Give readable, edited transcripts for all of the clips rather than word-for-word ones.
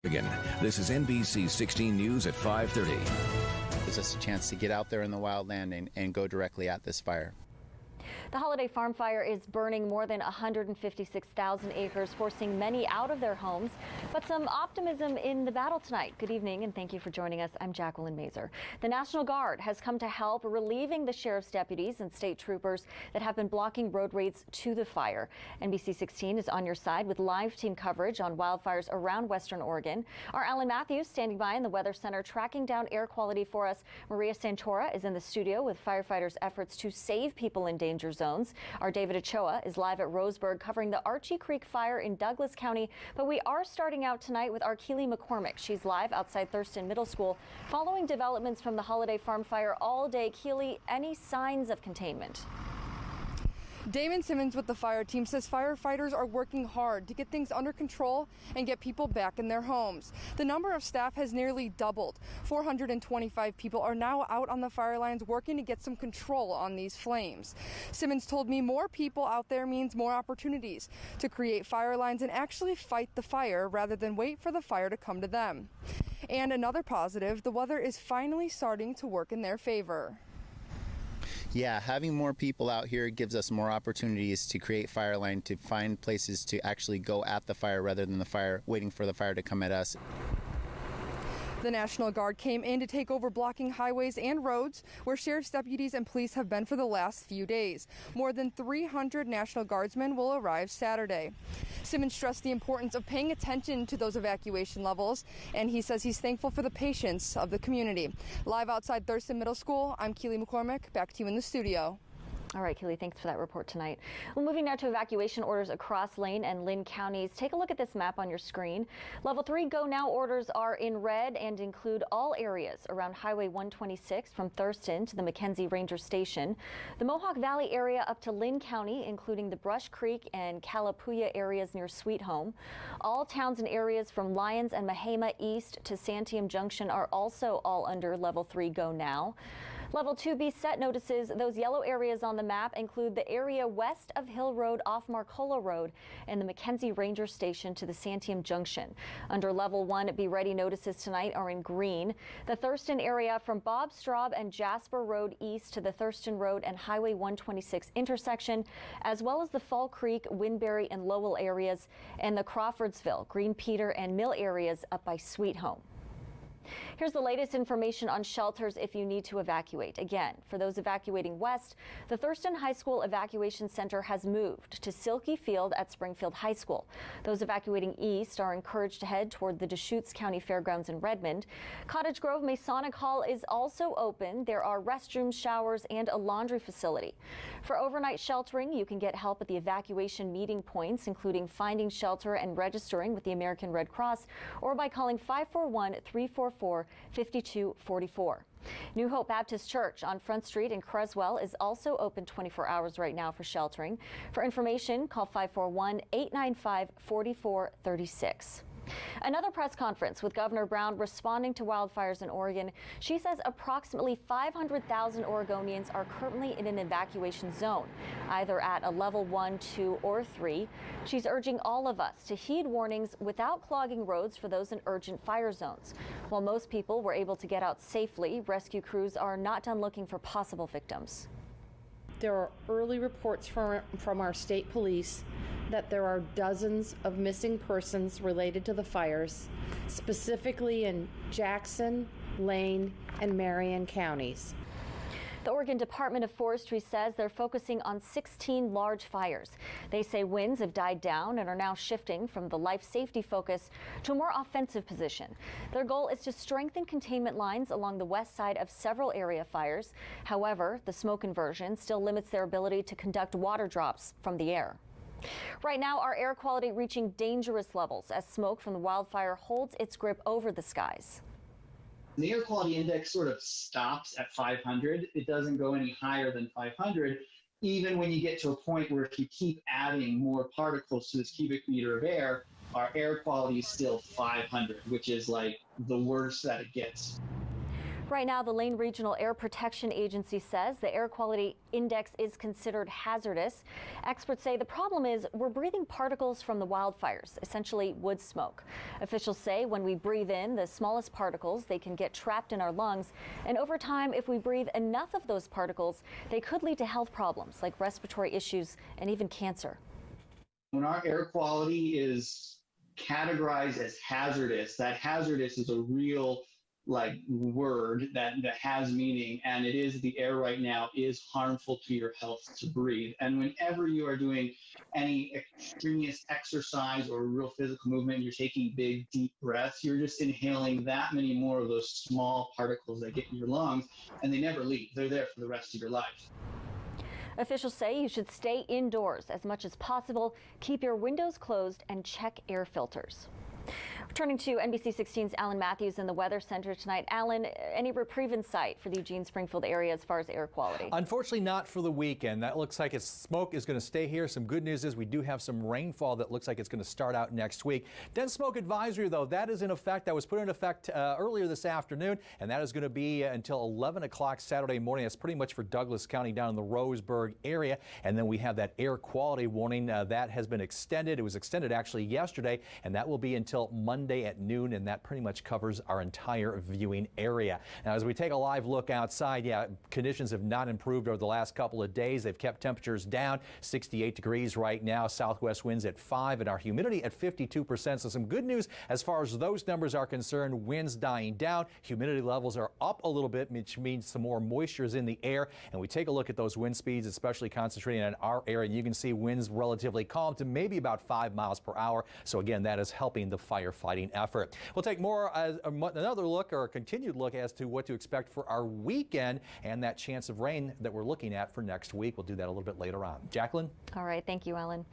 This is NBC16 News at 5:30. Gives us a chance to get out there in the wildland and go directly at this fire. The holiday farm fire is burning more than 156,000 acres, forcing many out of their homes. But some optimism in the battle tonight. Good evening and thank you for joining us. I'm Jacqueline Mazer. The National Guard has come to help, relieving the sheriff's deputies and state troopers that have been blocking road raids to the fire. NBC16 is on your side with live team coverage on wildfires around Western Oregon. Our Alan Matthews standing by in the Weather Center tracking down air quality for us. Maria Santora is in the studio with firefighters' efforts to save people in danger zones. Our David Ochoa is live at Roseburg covering the Archie Creek fire in Douglas County. But we are starting out tonight with our Keely McCormick. She's live outside Thurston Middle School following developments from the holiday farm fire all day. Keely, any signs of containment? Damon Simmons with the fire team says firefighters are working hard to get things under control and get people back in their homes. The number of staff has nearly doubled. 425 people are now out on the fire lines working to get some control on these flames. Simmons told me more people out there means more opportunities to create fire lines and actually fight the fire rather than wait for the fire to come to them. And another positive, the weather is finally starting to work in their favor. Yeah, having more people out here gives us more opportunities to create fire line, to find places to actually go at the fire rather than the fire, waiting for the fire to come at us. The National Guard came in to take over blocking highways and roads where sheriff's deputies and police have been for the last few days. More than 300 National Guardsmen will arrive Saturday. Simmons stressed the importance of paying attention to those evacuation levels, and he says he's thankful for the patience of the community. Live outside Thurston Middle School, I'm Keely McCormick. Back to you in the studio. All right, Keely, thanks for that report tonight. Well, moving now to evacuation orders across Lane and Linn counties. Take a look at this map on your screen. Level 3 Go Now orders are in red and include all areas around Highway 126 from Thurston to the McKenzie Ranger Station. The Mohawk Valley area up to Linn County, including the Brush Creek and Kalapuya areas near Sweet Home. All towns and areas from Lyons and Mahama east to Santiam Junction are also all under Level 3 Go Now. Level 2B set notices. Those yellow areas on the map include the area west of Hill Road off Marcola Road and the McKenzie Ranger Station to the Santiam Junction. Under Level 1 Be Ready notices tonight are in green. The Thurston area from Bob Straub and Jasper Road east to the Thurston Road and Highway 126 intersection, as well as the Fall Creek, Winberry and Lowell areas, and the Crawfordsville, Green Peter and Mill areas up by Sweet Home. Here's the latest information on shelters if you need to evacuate. Again, for those evacuating west, the Thurston High School Evacuation Center has moved to Silky Field at Springfield High School. Those evacuating east are encouraged to head toward the Deschutes County Fairgrounds in Redmond. Cottage Grove Masonic Hall is also open. There are restrooms, showers, and a laundry facility. For overnight sheltering, you can get help at the evacuation meeting points, including finding shelter and registering with the American Red Cross, or by calling 541-344-5244. New Hope Baptist Church on Front Street in Creswell is also open 24 hours right now for sheltering. For information, call 541-895-4436. Another press conference with Governor Brown responding to wildfires in Oregon. She says approximately 500,000 Oregonians are currently in an evacuation zone, either at a level 1, 2, or 3. She's urging all of us to heed warnings without clogging roads for those in urgent fire zones. While most people were able to get out safely, rescue crews are not done looking for possible victims. There are early reports from our state police that there are dozens of missing persons related to the fires, specifically in Jackson, Lane, and Marion counties. The Oregon Department of Forestry says they're focusing on 16 large fires. They say winds have died down and are now shifting from the life safety focus to a more offensive position. Their goal is to strengthen containment lines along the west side of several area fires. However, the smoke inversion still limits their ability to conduct water drops from the air. Right now, our air quality reaching dangerous levels as smoke from the wildfire holds its grip over the skies. The air quality index sort of stops at 500. It doesn't go any higher than 500, even when you get to a point where if you keep adding more particles to this cubic meter of air, our air quality is still 500, which is like the worst that it gets. Right now, the Lane Regional Air Protection Agency says the air quality index is considered hazardous. Experts say the problem is we're breathing particles from the wildfires, essentially wood smoke. Officials say when we breathe in the smallest particles, they can get trapped in our lungs. And over time, if we breathe enough of those particles, they could lead to health problems like respiratory issues and even cancer. When our air quality is categorized as hazardous, that hazardous is a real word that has meaning, and it is the air right now is harmful to your health to breathe. And whenever you are doing any extraneous exercise or real physical movement, you're taking big deep breaths, you're just inhaling that many more of those small particles that get in your lungs, and they never leave. They're there for the rest of your life. Officials say you should stay indoors as much as possible, keep your windows closed, and check air filters. Turning to NBC16's Alan Matthews in the Weather Center tonight. Alan, any reprieve in sight for the Eugene-Springfield area as far as air quality? Unfortunately not for the weekend. That looks like smoke is going to stay here. Some good news is we do have some rainfall that looks like it's going to start out next week. Dense smoke advisory, though, that is in effect. That was put in effect earlier this afternoon, and that is going to be until 11 o'clock Saturday morning. That's pretty much for Douglas County down in the Roseburg area. And then we have that air quality warning that has been extended. It was extended actually yesterday, and that will be until Monday at noon, and that pretty much covers our entire viewing area. Now, as we take a live look outside, conditions have not improved over the last couple of days. They've kept temperatures down, 68 degrees right now, southwest winds at 5, and our humidity at 52%. So some good news as far as those numbers are concerned. Winds dying down, humidity levels are up a little bit, which means some more moisture is in the air. And we take a look at those wind speeds, especially concentrating in our area, and you can see winds relatively calm to maybe about 5 miles per hour. So again, that is helping the firefighting effort. We'll take more another look, or a continued look, as to what to expect for our weekend and that chance of rain that we're looking at for next week. We'll do that a little bit later on. Jacqueline? All right, thank you, Alan.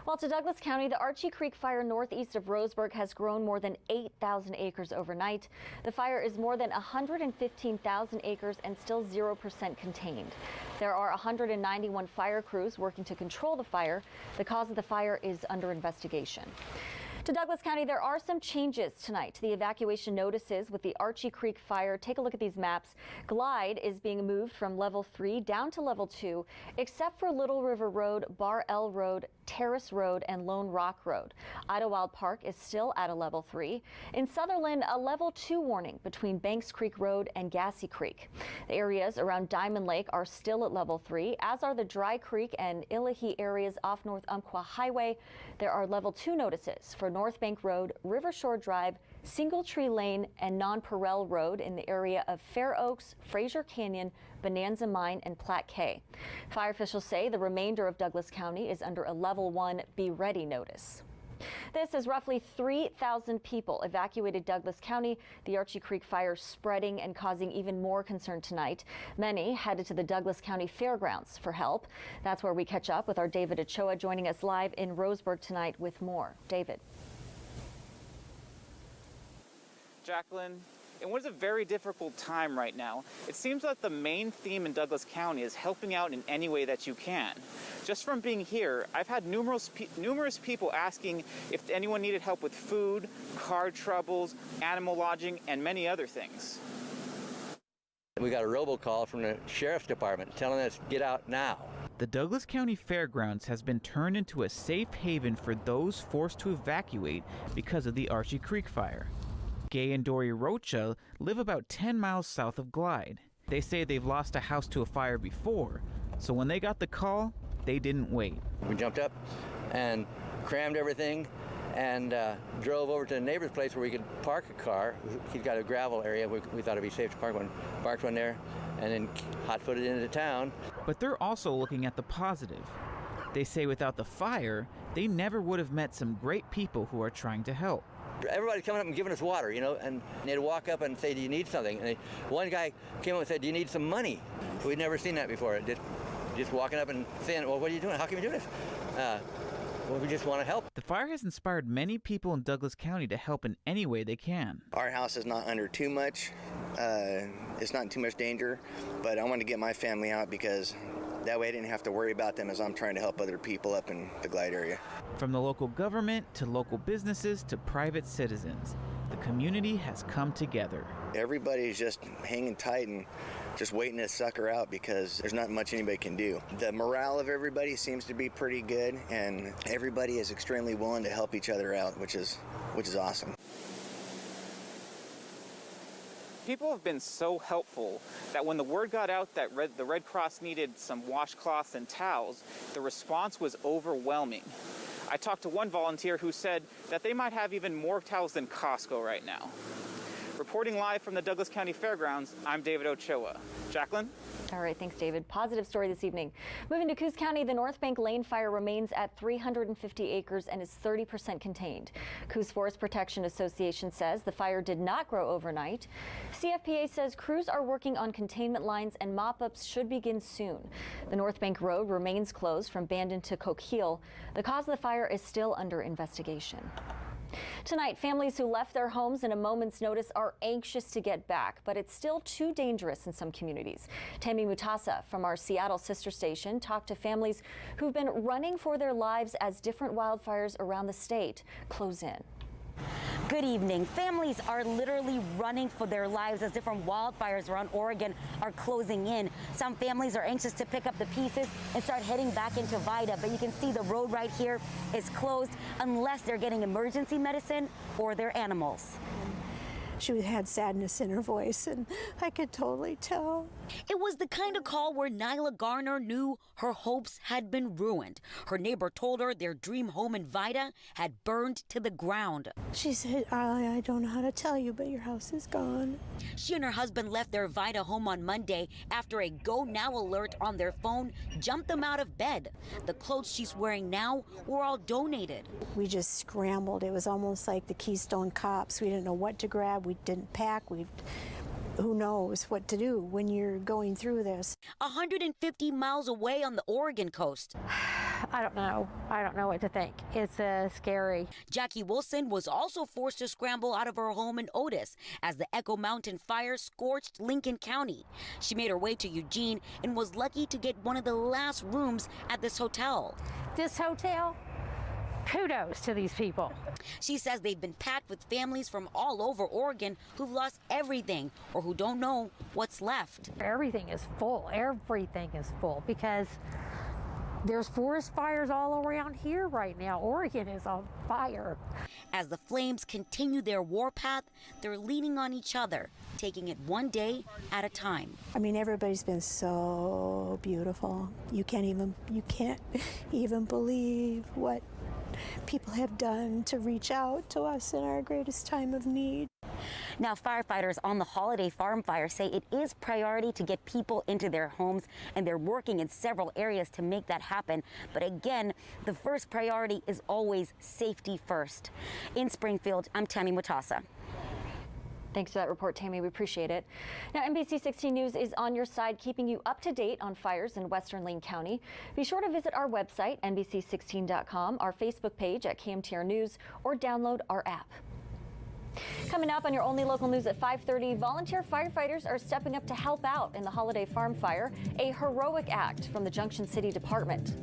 Well, to Douglas County, the Archie Creek fire northeast of Roseburg has grown more than 8,000 acres overnight. The fire is more than 115,000 acres and still 0% contained. There are 191 fire crews working to control the fire. The cause of the fire is under investigation. To Douglas County, there are some changes tonight to the evacuation notices with the Archie Creek fire. Take a look at these maps. Glide is being moved from level 3 down to level 2, except for Little River Road, Bar L Road, Terrace Road, and Lone Rock Road. Idlewild Park is still at a level 3. In Sutherland, a level 2 warning between Banks Creek Road and Gassy Creek. The areas around Diamond Lake are still at level 3, as are the Dry Creek and Illahee areas off North Umpqua Highway. There are level 2 notices for North Bank Road, River Shore Drive, Single Tree Lane, and Nonpareil Road in the area of Fair Oaks, Fraser Canyon, Bonanza Mine, and Platte Cay. Fire officials say the remainder of Douglas County is under a level 1 Be Ready notice. This is roughly 3,000 people evacuated Douglas County. The Archie Creek fire spreading and causing even more concern tonight. Many headed to the Douglas County Fairgrounds for help. That's where we catch up with our David Ochoa, joining us live in Roseburg tonight with more. David. Jacqueline, in what is a very difficult time right now, it seems that the main theme in Douglas County is helping out in any way that you can. Just from being here, I've had numerous people asking if anyone needed help with food, car troubles, animal lodging, and many other things. We got a robocall from the sheriff's department telling us get out now. The Douglas County Fairgrounds has been turned into a safe haven for those forced to evacuate because of the Archie Creek fire. Gay and Dory Rocha live about 10 miles south of Glide. They say they've lost a house to a fire before, so when they got the call, they didn't wait. We jumped up and crammed everything and drove over to the neighbor's place where we could park a car. He's got a gravel area. We thought it'd be safe to park one. Parked one there and then hot-footed into town. But they're also looking at the positive. They say without the fire, they never would have met some great people who are trying to help. Everybody's coming up and giving us water, you know, and they'd walk up and say, do you need something? And one guy came up and said, do you need some money? We'd never seen that before. Just walking up and saying, well, what are you doing? How can we do this? Well, we just want to help. The fire has inspired many people in Douglas County to help in any way they can. Our house is not under too much. It's not in too much danger, but I want to get my family out because that way I didn't have to worry about them as I'm trying to help other people up in the Glide area. From the local government to local businesses to private citizens, the community has come together. everybody's just hanging tight and just waiting to sucker out because there's not much anybody can do. The morale of everybody seems to be pretty good, and everybody is extremely willing to help each other out, which is awesome. People have been so helpful that when the word got out that the Red Cross needed some washcloths and towels, the response was overwhelming. I talked to one volunteer who said that they might have even more towels than Costco right now. Reporting live from the Douglas County Fairgrounds, I'm David Ochoa. Jacqueline? All right, thanks, David. Positive story this evening. Moving to Coos County, the North Bank Lane fire remains at 350 acres and is 30% contained. Coos Forest Protection Association says the fire did not grow overnight. CFPA says crews are working on containment lines and mop-ups should begin soon. The North Bank Road remains closed from Bandon to Coquille. The cause of the fire is still under investigation. Tonight, families who left their homes in a moment's notice are anxious to get back, but it's still too dangerous in some communities. Tammy Mutasa from our Seattle sister station talked to families who've been running for their lives as different wildfires around the state close in. Good evening. Families are literally running for their lives as different wildfires around Oregon are closing in. Some families are anxious to pick up the pieces and start heading back into Vida, but you can see the road right here is closed unless they're getting emergency medicine or their animals. She had sadness in her voice, and I could totally tell. It was the kind of call where Nyla Garner knew her hopes had been ruined. Her neighbor told her their dream home in Vida had burned to the ground. She said, I don't know how to tell you, but your house is gone. She and her husband left their Vida home on Monday after a Go Now alert on their phone jumped them out of bed. The clothes she's wearing now were all donated. We just scrambled. It was almost like the Keystone Cops. We didn't know what to grab. We didn't pack. Who knows what to do when you're going through this. 150 miles away on the Oregon coast. I don't know. I don't know what to think. It's scary. Jackie Wilson was also forced to scramble out of her home in Otis as the Echo Mountain fire scorched Lincoln County. She made her way to Eugene and was lucky to get one of the last rooms at this hotel. This hotel? Kudos to these people. She says they've been packed with families from all over Oregon who've lost everything or who don't know what's left. Everything is full. Everything is full because there's forest fires all around here right now. Oregon is on fire. As the flames continue their warpath, they're leaning on each other, taking it one day at a time. I mean, everybody's been so beautiful. You can't even believe what people have done to reach out to us in our greatest time of need. Now, firefighters on the Holiday Farm fire say it is priority to get people into their homes, and they're working in several areas to make that happen. But again, the first priority is always safety first. In Springfield, I'm Tammy Mutasa. Thanks for that report, Tammy. We appreciate it. Now, NBC16 News is on your side, keeping you up to date on fires in Western Lane County. Be sure to visit our website, NBC16.com, our Facebook page at KMTR News, or download our app. Coming up on your only local news at 5:30, volunteer firefighters are stepping up to help out in the Holiday Farm fire, a heroic act from the Junction City Department.